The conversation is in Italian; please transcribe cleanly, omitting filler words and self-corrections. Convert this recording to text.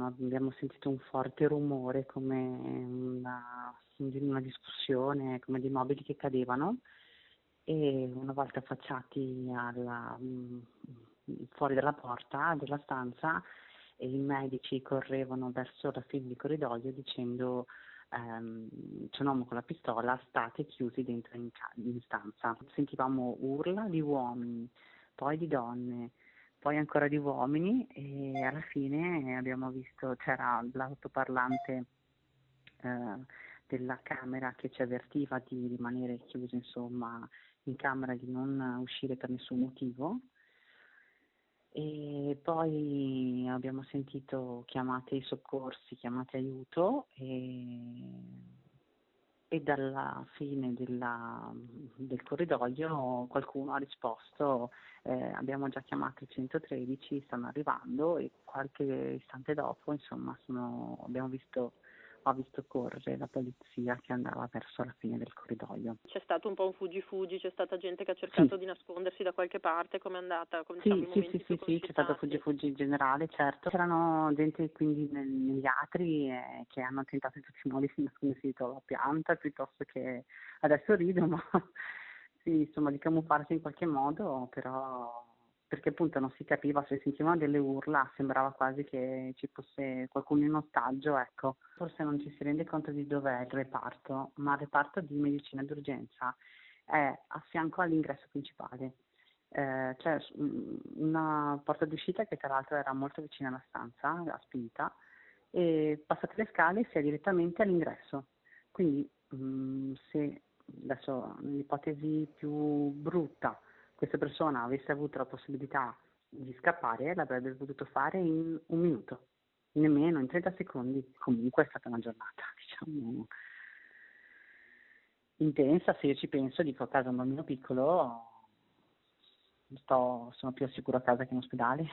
Abbiamo sentito un forte rumore come di una discussione, come dei mobili che cadevano e una volta affacciati fuori dalla porta della stanza e i medici correvano verso la fine di corridoio dicendo c'è un uomo con la pistola, state chiusi dentro in stanza. Sentivamo urla di uomini, poi di donne, poi ancora di uomini e alla fine abbiamo visto, c'era l'altoparlante della camera che ci avvertiva di rimanere chiusi insomma in camera, di non uscire per nessun motivo. E poi abbiamo sentito chiamate ai soccorsi, chiamate aiuto e dalla fine del corridoio qualcuno ha risposto abbiamo già chiamato il 113, stanno arrivando e qualche istante dopo insomma ho visto correre la polizia che andava verso la fine del corridoio. C'è stato un po' un fuggi-fuggi, c'è stata gente che ha Sì. cercato di nascondersi da qualche parte, com'è andata? Sì, c'è stato fuggi in generale, certo. C'erano gente quindi negli atri che hanno tentato in tutti i modi di nascondersi dietro la pianta, piuttosto che, adesso rido, ma sì, insomma, di camuffarsi in qualche modo, però perché appunto non si capiva, se sentivano delle urla sembrava quasi che ci fosse qualcuno in ostaggio, ecco. Forse non ci si rende conto di dov'è il reparto, ma il reparto di medicina d'urgenza è a fianco all'ingresso principale. C'è una porta d'uscita che tra l'altro era molto vicina alla stanza, la spinta, e passate le scale si è direttamente all'ingresso. Quindi se adesso l'ipotesi più brutta, questa persona avesse avuto la possibilità di scappare, l'avrebbe potuto fare in un minuto, nemmeno in 30 secondi. Comunque è stata una giornata, diciamo, intensa. Se io ci penso, dico a casa un bambino piccolo, sono più al sicuro a casa che in ospedale.